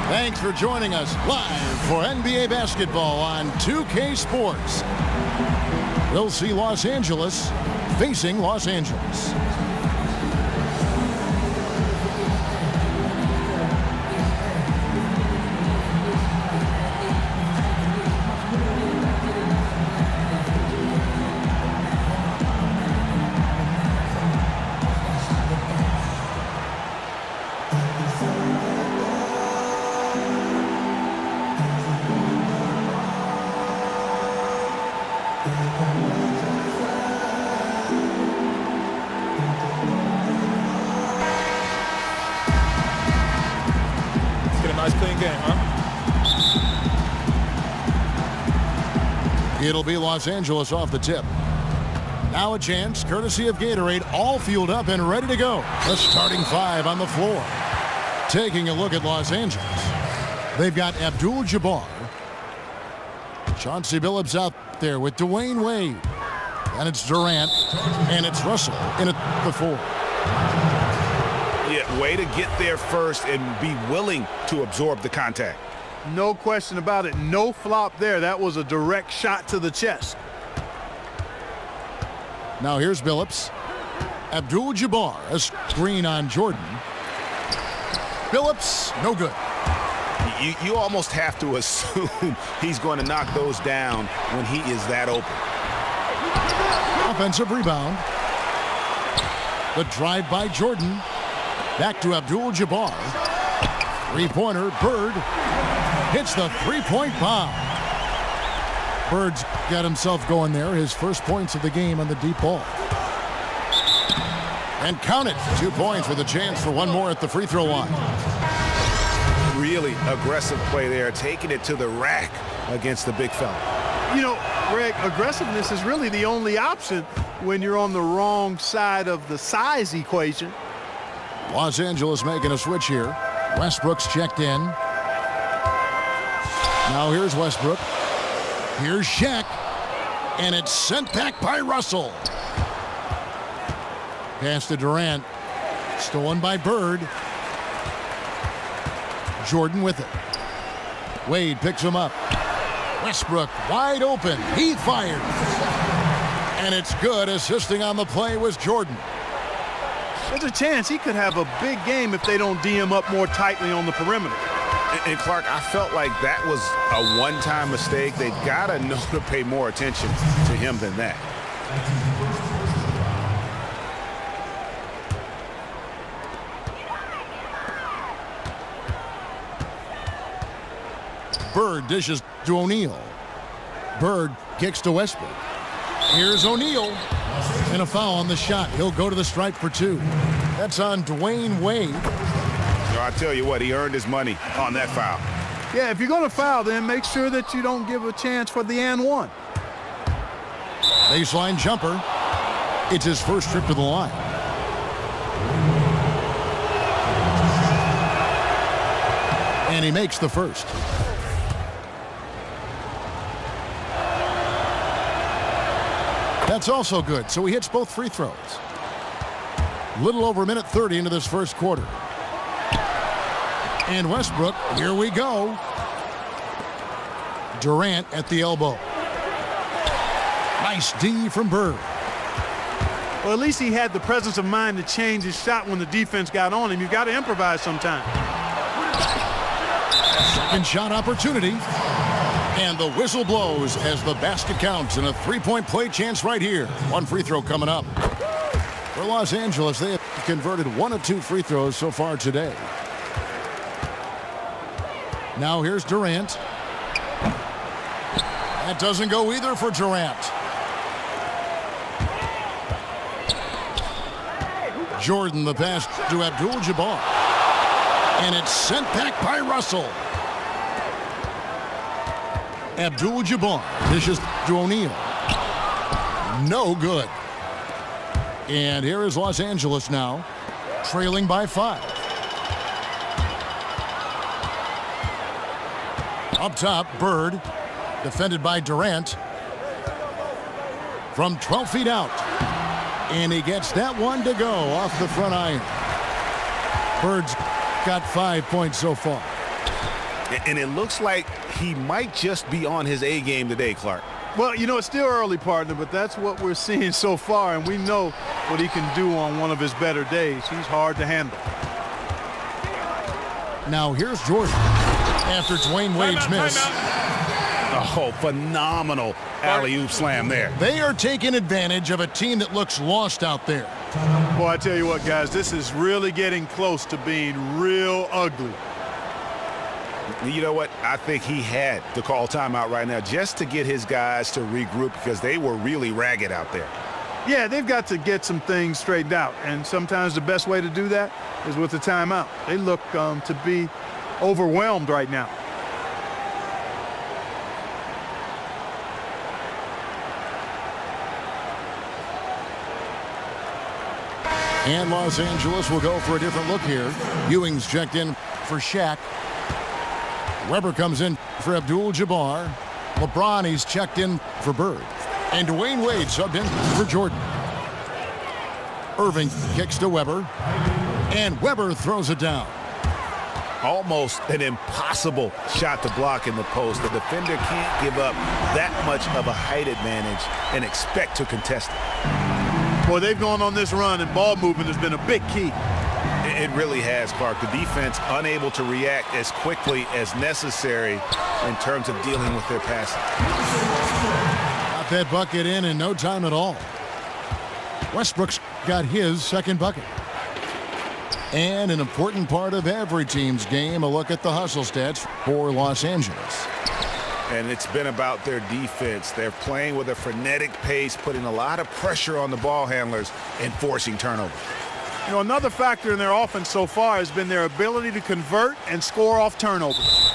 Thanks for joining us live for NBA basketball on 2K Sports. We'll see Los Angeles facing Los Angeles. Nice clean game, huh? It'll be Los Angeles off the tip. Now a chance, courtesy of Gatorade, all fueled up and ready to go. The starting five on the floor. Taking a look at Los Angeles. They've got Abdul-Jabbar. Chauncey Billups out there with Dwayne Wade. And it's Durant. And it's Russell in at the four. Yeah, way to get there first and be willing to absorb the contact. No question about it. No flop there. That was a direct shot to the chest. Now here's Billups. Abdul-Jabbar, a screen on Jordan. Billups, no good. You almost have to assume he's going to knock those down when he is that open. Offensive rebound. The drive by Jordan. Back to Abdul-Jabbar. Three-pointer, Bird. Hits the three-point bomb. Bird's got himself going there. His first points of the game on the deep ball. And count it. 2 points with a chance for one more at the free throw line. Really aggressive play there, taking it to the rack against the big fella. You know, Greg, aggressiveness is really the only option when you're on the wrong side of the size equation. Los Angeles making a switch here. Westbrook's checked in. Now here's Westbrook. Here's Shaq. And it's sent back by Russell. Pass to Durant. Stolen by Bird. Jordan with it. Wade picks him up. Westbrook wide open. He fires. And it's good. Assisting on the play was Jordan. There's a chance he could have a big game if they don't D him up more tightly on the perimeter. And Clark, I felt like that was a one-time mistake. They've got to know to pay more attention to him than that. Bird dishes to O'Neal. Bird kicks to Westbrook. Here's O'Neal. And a foul on the shot. He'll go to the stripe for two. That's on Dwayne Wade. I tell you what, he earned his money on that foul. Yeah, if you're going to foul, then make sure that you don't give a chance for the and one. Baseline jumper. It's his first trip to the line. And he makes the first. That's also good, so he hits both free throws. Little over a minute 30 into this first quarter. And Westbrook, here we go. Durant at the elbow. Nice D from Bird. Well, at least he had the presence of mind to change his shot when the defense got on him. You've got to improvise sometime. Second shot opportunity. And the whistle blows as the basket counts and a three-point play chance right here. One free throw coming up. For Los Angeles, they have converted 1 of 2 free throws so far today. Now here's Durant. That doesn't go either for Durant. Jordan, the pass to Abdul-Jabbar. And it's sent back by Russell. Abdul-Jabbar dishes to O'Neal. No good. And here is Los Angeles now, trailing by 5. Up top, Bird, defended by Durant. From 12 feet out. And he gets that one to go off the front iron. Bird's got 5 points so far. And it looks like he might just be on his A game today, Clark. Well, you know, it's still early, partner, but that's what we're seeing so far, and we know what he can do on one of his better days. He's hard to handle. Now here's Jordan after Dwayne Wade's miss. Oh, phenomenal alley-oop slam there. They are taking advantage of a team that looks lost out there. Boy, I tell you what, guys, this is really getting close to being real ugly. You know what? I think he had to call timeout right now just to get his guys to regroup because they were really ragged out there. Yeah, they've got to get some things straightened out, and sometimes the best way to do that is with the timeout. They look to be overwhelmed right now. And Los Angeles will go for a different look here. Ewing's checked in for Shaq. Weber comes in for Abdul-Jabbar. LeBron, he's checked in for Bird. And Dwayne Wade subbed in for Jordan. Irving kicks to Weber. And Weber throws it down. Almost an impossible shot to block in the post. The defender can't give up that much of a height advantage and expect to contest it. Boy, they've gone on this run, and ball movement has been a big key. It really has, Clark. The defense unable to react as quickly as necessary in terms of dealing with their passing. Got that bucket in no time at all. Westbrook's got his second bucket. And an important part of every team's game, a look at the hustle stats for Los Angeles. And it's been about their defense. They're playing with a frenetic pace, putting a lot of pressure on the ball handlers and forcing turnovers. You know, another factor in their offense so far has been their ability to convert and score off turnovers.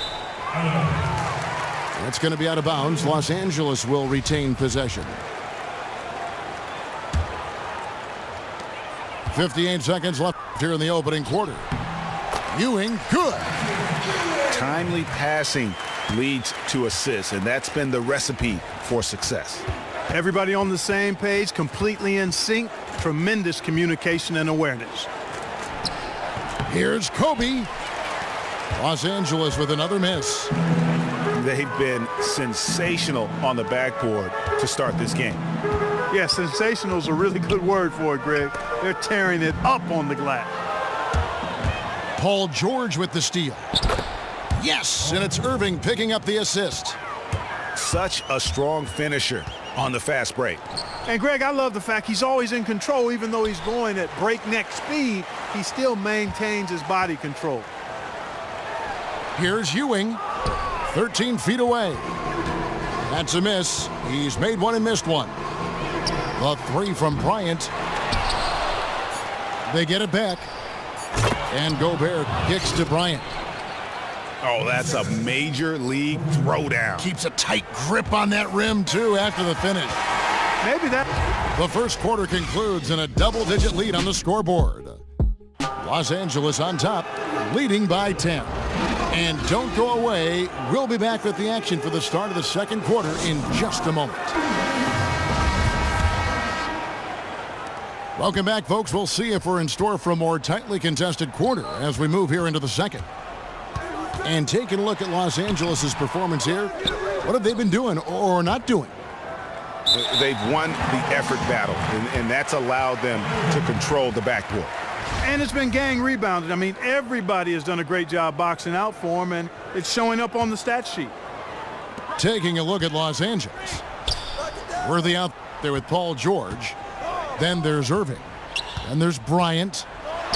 That's going to be out of bounds. Los Angeles will retain possession. 58 seconds left here in the opening quarter. Ewing, good. Timely passing leads to assists, and that's been the recipe for success. Everybody on the same page, completely in sync. Tremendous communication and awareness. Here's Kobe. Los Angeles with another miss. They've been sensational on the backboard to start this game. Yeah, sensational is a really good word for it, Greg. They're tearing it up on the glass. Paul George with the steal. Yes, and it's Irving picking up the assist. Such a strong finisher on the fast break. And Greg, I love the fact he's always in control. Even though he's going at breakneck speed, he still maintains his body control. Here's Ewing, 13 feet away. That's a miss. He's made one and missed one. The three from Bryant. They get it back. And Gobert kicks to Bryant. Oh, that's a major league throwdown. Keeps a tight grip on that rim, too, after the finish. Maybe that. The first quarter concludes in a double-digit lead on the scoreboard. Los Angeles on top, leading by 10. And don't go away. We'll be back with the action for the start of the second quarter in just a moment. Welcome back, folks. We'll see if we're in store for a more tightly contested quarter as we move here into the second. And taking a look at Los Angeles' performance here, what have they been doing or not doing? They've won the effort battle, and that's allowed them to control the backboard. And it's been gang rebounded. I mean, everybody has done a great job boxing out for him, and it's showing up on the stat sheet. Taking a look at Los Angeles. Worthy out there with Paul George. Then there's Irving. And there's Bryant.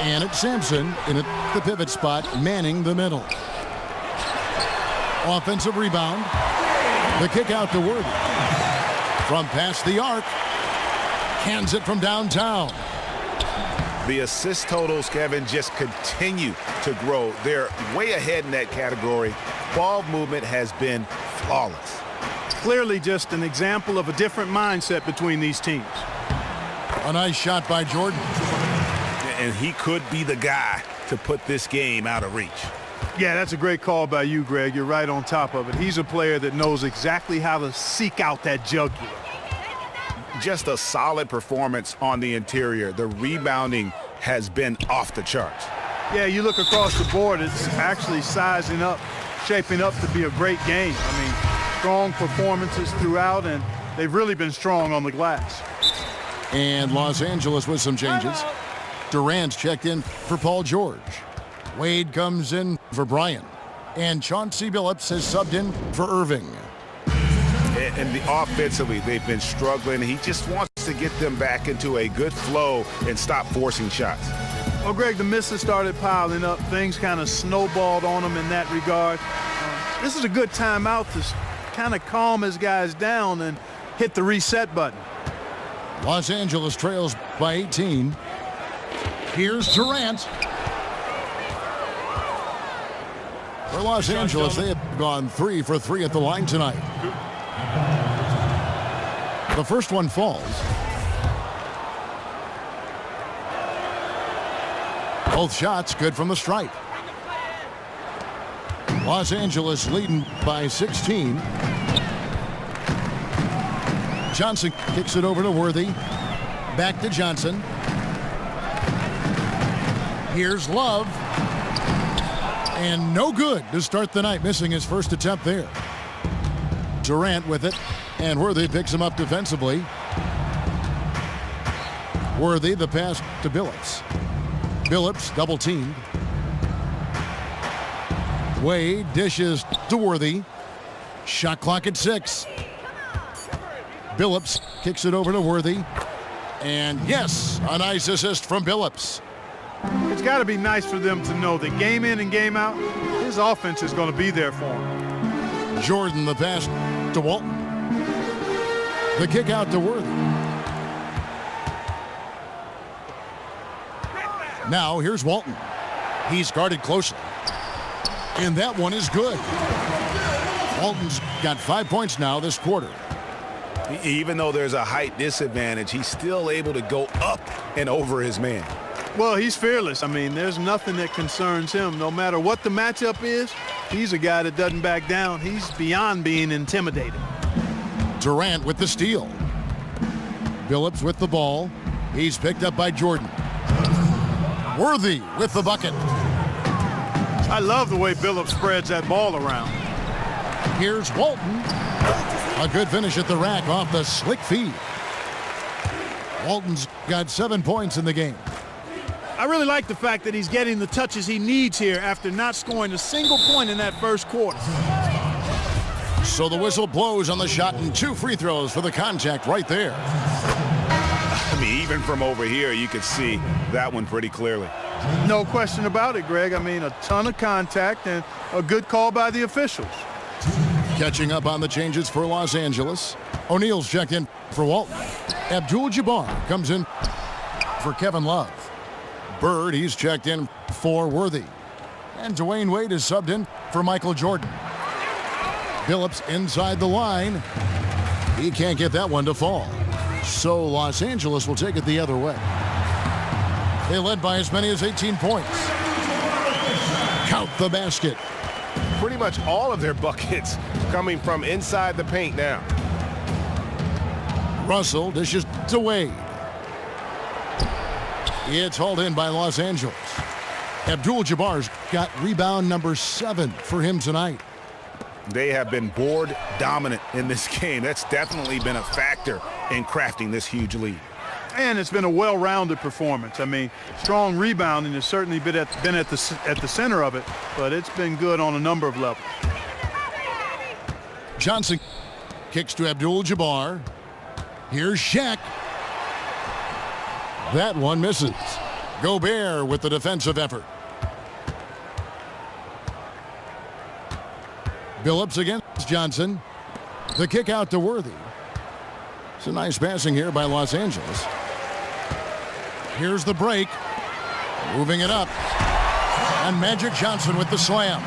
And it's Sampson in the pivot spot, manning the middle. Offensive rebound. The kick out to Worthy. From past the arc. Hands it from downtown. The assist totals, Kevin, just continue to grow. They're way ahead in that category. Ball movement has been flawless. Clearly just an example of a different mindset between these teams. A nice shot by Jordan. And he could be the guy to put this game out of reach. Yeah, that's a great call by you, Greg. You're right on top of it. He's a player that knows exactly how to seek out that jugular. just a solid performance on the interior. The rebounding has been off the charts. Yeah, you look across the board, it's actually sizing up, shaping up to be a great game. I mean, strong performances throughout, and they've really been strong on the glass. And Los Angeles with some changes. Durant's checked in for Paul George. Wade comes in for Bryant. And Chauncey Billups has subbed in for Irving. And offensively, they've been struggling. He just wants to get them back into a good flow and stop forcing shots. Well, Greg, the misses started piling up. Things kind of snowballed on him in that regard. This is a good timeout to kind of calm his guys down and hit the reset button. Los Angeles trails by 18. Here's Durant. For Los Angeles, they have gone 3 for 3 at the line tonight. The first one falls. Both shots good from the stripe. Los Angeles leading by 16. Johnson kicks it over to Worthy. Back to Johnson. Here's Love. And no good to start the night, missing his first attempt there. Durant with it, and Worthy picks him up defensively. Worthy, the pass to Billups. Billups double teamed. Wade dishes to Worthy. Shot clock at 6. Billups kicks it over to Worthy. And yes, a nice assist from Billups. It's got to be nice for them to know that game in and game out, his offense is going to be there for him. Jordan, the pass to Walton. The kick out to Worthy. Now here's Walton. He's guarded closely. And that one is good. Walton's got 5 points now this quarter. Even though there's a height disadvantage, he's still able to go up and over his man. Well, he's fearless. I mean, there's nothing that concerns him. No matter what the matchup is, he's a guy that doesn't back down. He's beyond being intimidated. Durant with the steal. Billups with the ball. He's picked up by Jordan. Worthy with the bucket. I love the way Billups spreads that ball around. Here's Walton. A good finish at the rack off the slick feed. Walton's got 7 points in the game. I really like the fact that he's getting the touches he needs here after not scoring a single point in that first quarter. So the whistle blows on the shot and 2 free throws for the contact right there. I mean, even from over here, you could see that one pretty clearly. No question about it, Greg. I mean, a ton of contact and a good call by the officials. Catching up on the changes for Los Angeles. O'Neal's checked in for Walton. Abdul-Jabbar comes in for Kevin Love. Bird, he's checked in for Worthy. And Dwayne Wade is subbed in for Michael Jordan. Billups inside the line. He can't get that one to fall. So Los Angeles will take it the other way. They led by as many as 18 points. Count the basket. Pretty much all of their buckets coming from inside the paint now. Russell dishes to Wade. It's hauled in by Los Angeles. Abdul-Jabbar's got rebound number 7 for him tonight. They have been board dominant in this game. That's definitely been a factor in crafting this huge lead. And it's been a well-rounded performance. I mean, strong rebounding has certainly been at the center of it, but it's been good on a number of levels. Johnson kicks to Abdul-Jabbar. Here's Shaq. That one misses. Gobert with the defensive effort. Billups against Johnson. The kick out to Worthy. It's a nice passing here by Los Angeles. Here's the break. Moving it up. And Magic Johnson with the slam.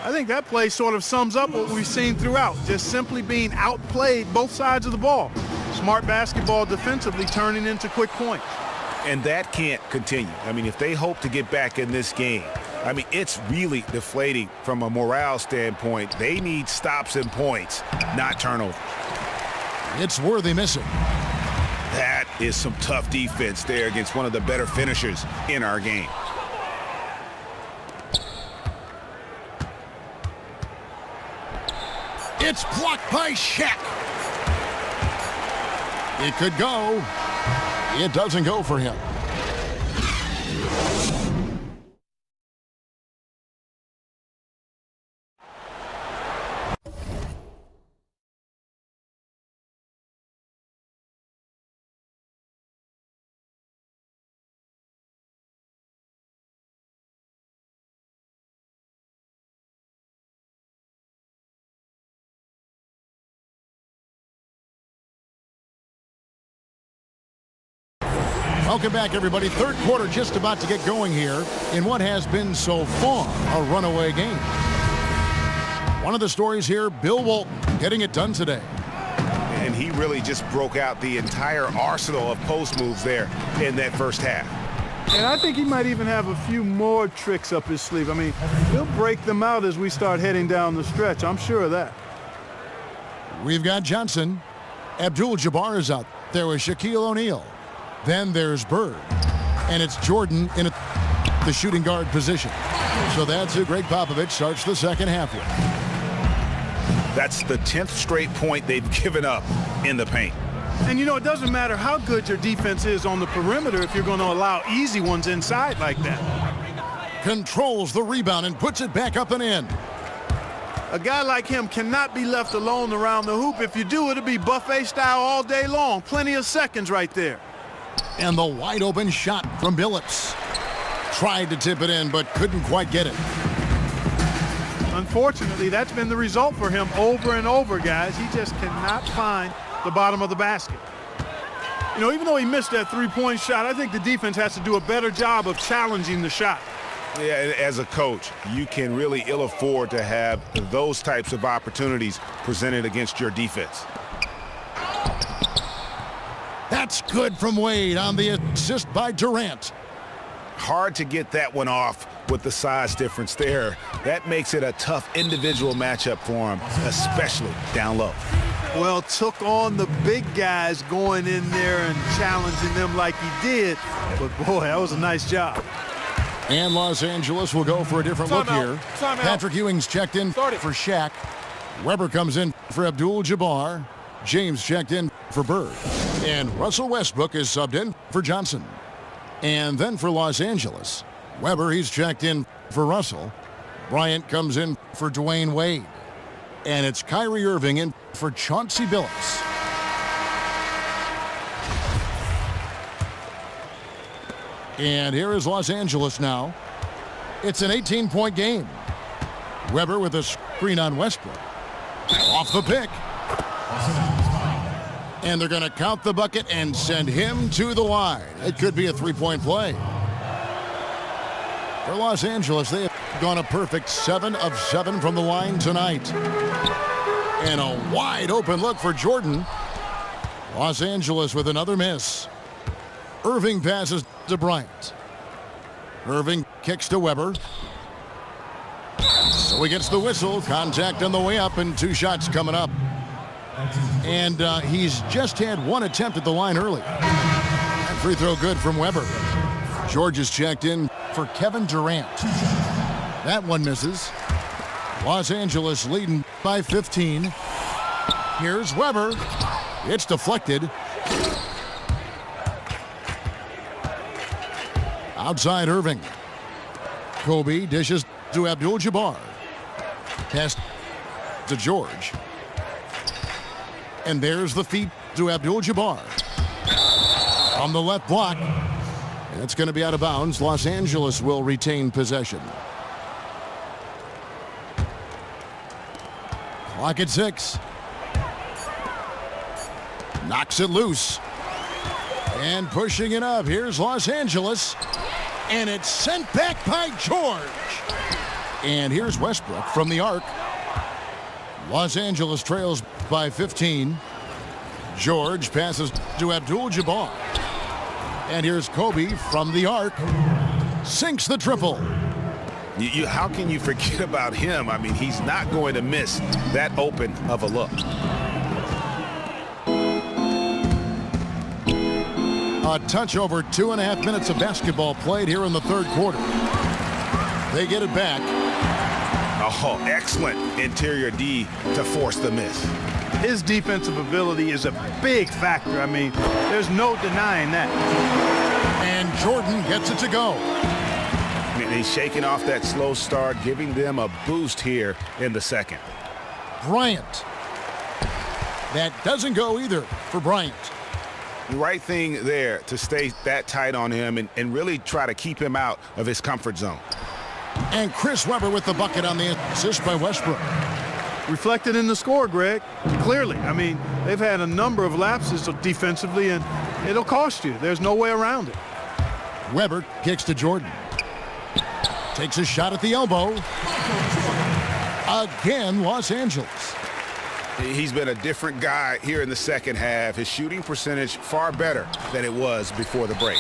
I think that play sort of sums up what we've seen throughout. Just simply being outplayed both sides of the ball. Smart basketball defensively turning into quick points. And that can't continue. I mean, if they hope to get back in this game, I mean, it's really deflating from a morale standpoint. They need stops and points, not turnovers. It's Worthy missing. That is some tough defense there against one of the better finishers in our game. It's blocked by Shaq. It could go. It doesn't go for him. Welcome back, everybody. Third quarter just about to get going here in what has been so far a runaway game. One of the stories here, Bill Walton getting it done today. And he really just broke out the entire arsenal of post moves there in that first half. And I think he might even have a few more tricks up his sleeve. I mean, he'll break them out as we start heading down the stretch. I'm sure of that. We've got Johnson. Abdul-Jabbar is out there with Shaquille O'Neal. Then there's Bird. And it's Jordan in the shooting guard position. So that's who Greg Popovich starts the second half with. That's the 10th straight point they've given up in the paint. And, you know, it doesn't matter how good your defense is on the perimeter if you're going to allow easy ones inside like that. Controls the rebound and puts it back up and in. A guy like him cannot be left alone around the hoop. If you do, it'll be buffet style all day long. Plenty of seconds right there. And the wide open shot from Billups. Tried to tip it in, but couldn't quite get it. Unfortunately, that's been the result for him over and over, guys. He just cannot find the bottom of the basket. You know, even though he missed that three-point shot, I think the defense has to do a better job of challenging the shot. Yeah, as a coach, you can really ill afford to have those types of opportunities presented against your defense. That's good from Wade on the assist by Durant. Hard to get that one off with the size difference there. That makes it a tough individual matchup for him, especially down low. Well, took on the big guys going in there and challenging them like he did. But, boy, that was a nice job. And Los Angeles will go for a different look here. Patrick Ewing's checked in for Shaq. Weber comes in for Abdul-Jabbar. James checked in for Bird. And Russell Westbrook is subbed in for Johnson. And then for Los Angeles, Weber, he's checked in for Russell. Bryant comes in for Dwayne Wade. And it's Kyrie Irving in for Chauncey Billups. And here is Los Angeles now. It's an 18-point game. Weber with a screen on Westbrook. Off the pick. And they're going to count the bucket and send him to the line. It could be a three-point play. For Los Angeles, they have gone a perfect 7 of 7 from the line tonight. And a wide open look for Jordan. Los Angeles with another miss. Irving passes to Bryant. Irving kicks to Weber. So he gets the whistle. Contact on the way up and 2 shots coming up. And he's just had 1 attempt at the line early. That free throw good from Weber. George is checked in for Kevin Durant. That one misses. Los Angeles leading by 15. Here's Weber. It's deflected. Outside Irving. Kobe dishes to Abdul-Jabbar. Pass to George. And there's the feed to Abdul-Jabbar. On the left block. That's going to be out of bounds. Los Angeles will retain possession. Clock at 6. Knocks it loose. And pushing it up. Here's Los Angeles. And it's sent back by George. And here's Westbrook from the arc. Los Angeles trails by 15. George passes to Abdul-Jabbar. And here's Kobe from the arc. Sinks the triple. How can you forget about him? I mean, he's not going to miss that open of a look. A touch over 2.5 minutes of basketball played here in the third quarter. They get it back. Oh, excellent interior D to force the miss. His defensive ability is a big factor. I mean, there's no denying that. And Jordan gets it to go. And he's shaking off that slow start, giving them a boost here in the second. Bryant. That doesn't go either for Bryant. Right thing there to stay that tight on him and really try to keep him out of his comfort zone. And Chris Webber with the bucket on the assist by Westbrook. Reflected in the score, Greg, clearly. I mean, they've had a number of lapses defensively, and it'll cost you. There's no way around it. Webber kicks to Jordan. Takes a shot at the elbow. Again, Los Angeles. He's been a different guy here in the second half. His shooting percentage far better than it was before the break.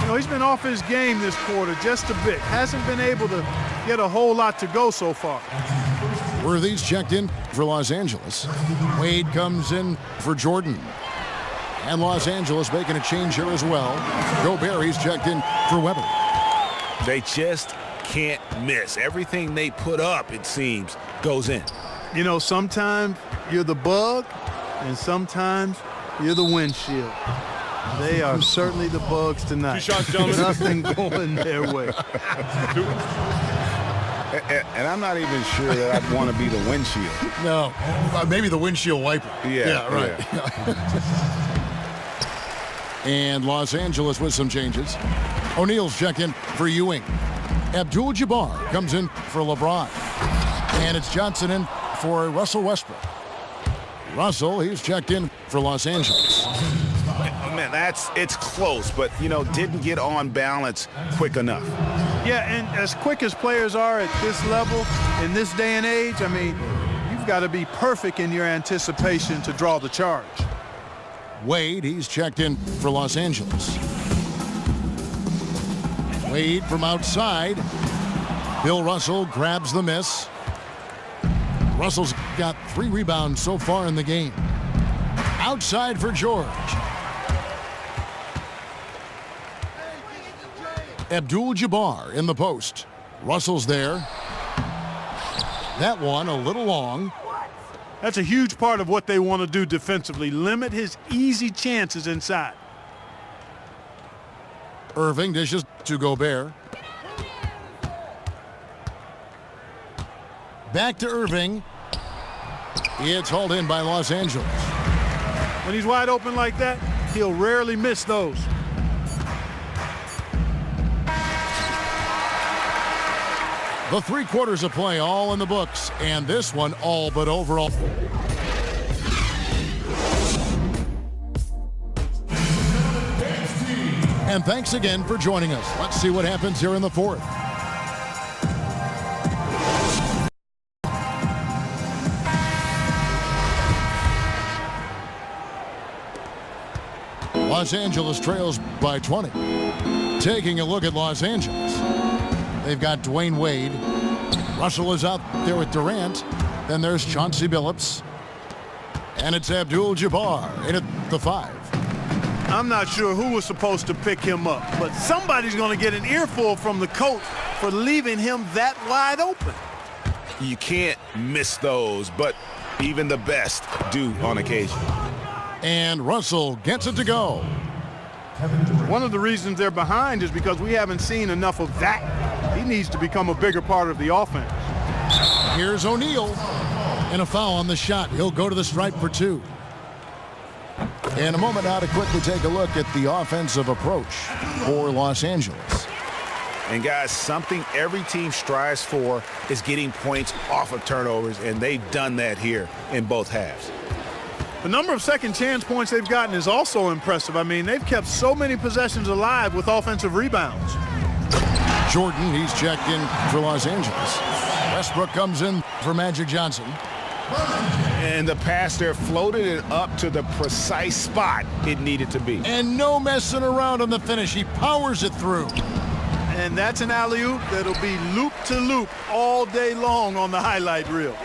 You know, he's been off his game this quarter just a bit. Hasn't been able to get a whole lot to go so far. Worthy's checked in for Los Angeles. Wade comes in for Jordan. And Los Angeles making a change here as well. Gobert, he's checked in for Webber. They just can't miss. Everything they put up, it seems, goes in. You know, sometimes you're the bug, and sometimes you're the windshield. They are certainly the bugs tonight. 2 shots, gentlemen. Nothing going their way. And I'm not even sure that I'd want to be the windshield. No, maybe the windshield wiper. Yeah, right. Yeah. And Los Angeles with some changes. O'Neal's checked in for Ewing. Abdul-Jabbar comes in for LeBron. And it's Johnson in for Russell Westbrook. Russell, he's checked in for Los Angeles. Man, it's close, but, you know, didn't get on balance quick enough. Yeah, and as quick as players are at this level, in this day and age, I mean, you've got to be perfect in your anticipation to draw the charge. Wade, he's checked in for Los Angeles. Wade from outside. Bill Russell grabs the miss. Russell's got 3 rebounds so far in the game. Outside for George. Abdul-Jabbar in the post. Russell's there. That one a little long. That's a huge part of what they want to do defensively. Limit his easy chances inside. Irving dishes to Gobert. Back to Irving. It's hauled in by Los Angeles. When he's wide open like that, he'll rarely miss those. The 3 quarters of play all in the books, and this one all but overall. And thanks again for joining us. Let's see what happens here in the 4th. Los Angeles trails by 20. Taking a look at Los Angeles. They've got Dwayne Wade. Russell is out there with Durant. Then there's Chauncey Billups. And it's Abdul-Jabbar in at the 5. I'm not sure who was supposed to pick him up, but somebody's going to get an earful from the coach for leaving him that wide open. You can't miss those, but even the best do on occasion. And Russell gets it to go. One of the reasons they're behind is because we haven't seen enough of that. He needs to become a bigger part of the offense. Here's O'Neal. And a foul on the shot. He'll go to the stripe for 2. In a moment now to quickly take a look at the offensive approach for Los Angeles. And guys, something every team strives for is getting points off of turnovers, and they've done that here in both halves. The number of second chance points they've gotten is also impressive. I mean, they've kept so many possessions alive with offensive rebounds. Jordan, he's checked in for Los Angeles. Westbrook comes in for Magic Johnson. And the pass there floated it up to the precise spot it needed to be. And no messing around on the finish. He powers it through. And that's an alley-oop that'll be loop to loop all day long on the highlight reel.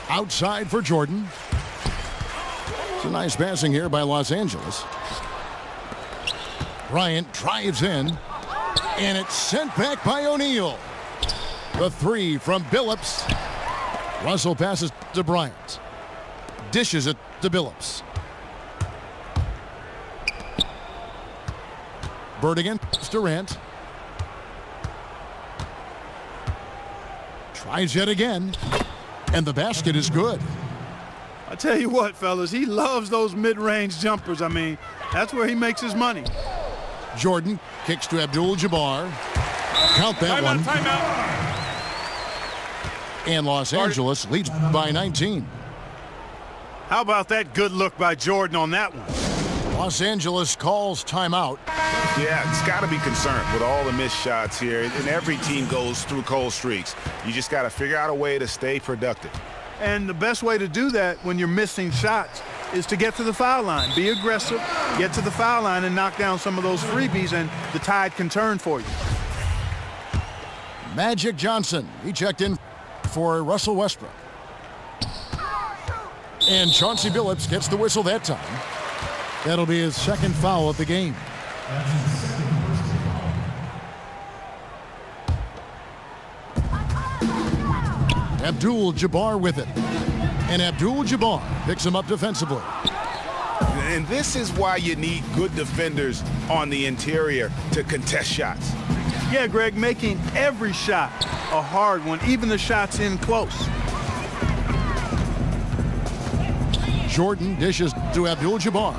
Outside for Jordan. Some nice passing here by Los Angeles. Bryant drives in, and it's sent back by O'Neal. The three from Billups. Russell passes to Bryant. Dishes it to Billups. Bird against Durant. Tries yet again, and the basket is good. I tell you what, fellas, he loves those mid-range jumpers. I mean, that's where he makes his money. Jordan kicks to Abdul-Jabbar. Count that one. Timeout. And Los Angeles leads by 19. How about that good look by Jordan on that one? Los Angeles calls timeout. Yeah, it's got to be concerned with all the missed shots here, and every team goes through cold streaks. You just got to figure out a way to stay productive. And the best way to do that when you're missing shots is to get to the foul line. Be aggressive, get to the foul line, and knock down some of those freebies, and the tide can turn for you. Magic Johnson, he checked in for Russell Westbrook. And Chauncey Billups gets the whistle that time. That'll be his second foul of the game. Abdul-Jabbar with it. And Abdul-Jabbar picks him up defensively. And this is why you need good defenders on the interior to contest shots. Yeah, Greg, making every shot a hard one, even the shots in close. Jordan dishes to Abdul-Jabbar.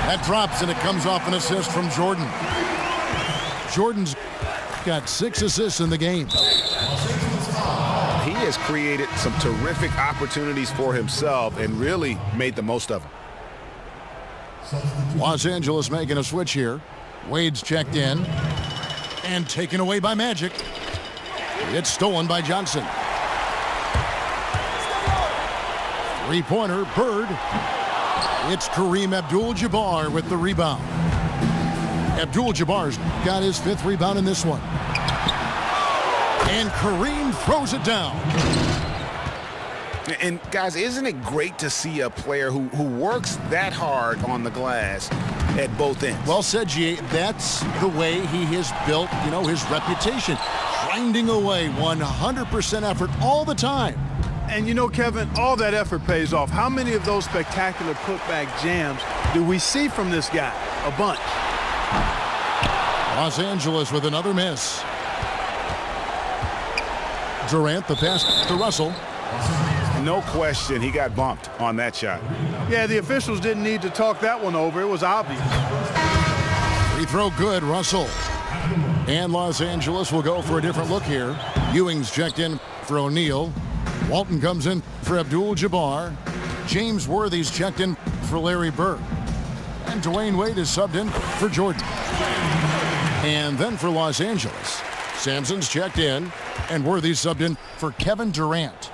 That drops, and it comes off an assist from Jordan. Jordan's got 6 assists in the game. He has created some terrific opportunities for himself and really made the most of them. Los Angeles making a switch here. Wade's checked in and taken away by Magic. It's stolen by Johnson. Three-pointer, Bird. It's Kareem Abdul-Jabbar with the rebound. Abdul-Jabbar's got his 5th rebound in this one. And Kareem throws it down. And guys, isn't it great to see a player who works that hard on the glass at both ends? Well said, G. That's the way he has built, his reputation. Grinding away 100% effort all the time. And Kevin, all that effort pays off. How many of those spectacular putback jams do we see from this guy? A bunch. Los Angeles with another miss. Durant, the pass to Russell. No question, he got bumped on that shot. Yeah, the officials didn't need to talk that one over. It was obvious. Free throw good, Russell. And Los Angeles will go for a different look here. Ewing's checked in for O'Neal. Walton comes in for Abdul-Jabbar. James Worthy's checked in for Larry Bird. And Dwayne Wade is subbed in for Jordan. And then for Los Angeles, Sampson's checked in, and Worthy's subbed in for Kevin Durant.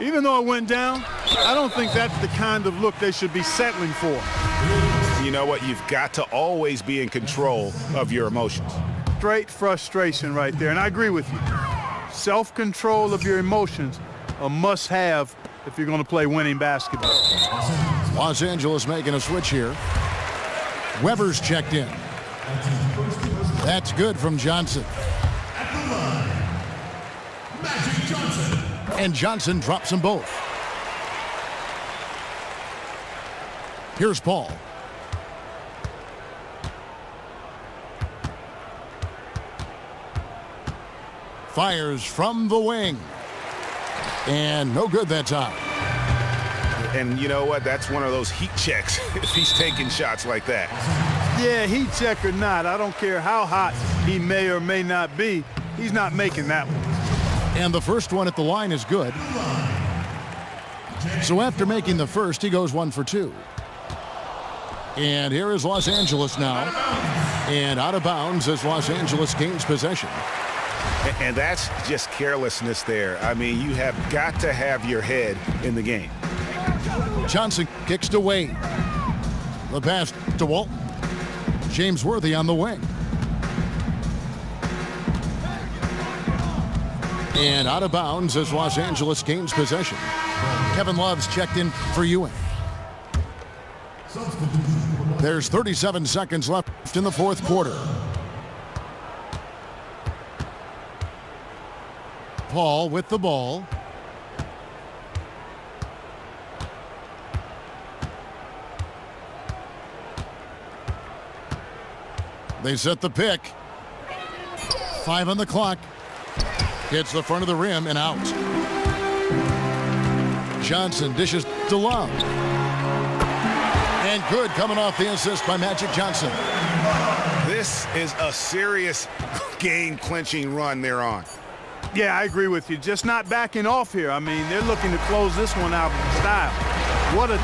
Even though it went down, I don't think that's the kind of look they should be settling for. You know what? You've got to always be in control of your emotions. Straight frustration right there, and I agree with you. Self-control of your emotions, a must-have if you're going to play winning basketball. Los Angeles making a switch here. Weber's checked in. That's good from Johnson. And Johnson drops them both. Here's Paul. Fires from the wing. And no good that time. And you know what? That's one of those heat checks if he's taking shots like that. Yeah, heat check or not, I don't care how hot he may or may not be, he's not making that one. And the first one at the line is good. So after making the first, he goes 1 for 2. And here is Los Angeles now. And out of bounds as Los Angeles gains possession. And that's just carelessness there. I mean, you have got to have your head in the game. Johnson kicks to Wade. The pass to Walton. James Worthy on the wing. And out of bounds as Los Angeles gains possession. Kevin Love's checked in for Ewing. There's 37 seconds left in the fourth quarter. Paul with the ball. They set the pick. 5 on the clock. Hits the front of the rim and out. Johnson dishes to Love. And good coming off the assist by Magic Johnson. This is a serious game-clinching run they're on. Yeah, I agree with you. Just not backing off here. I mean, they're looking to close this one out in style. What a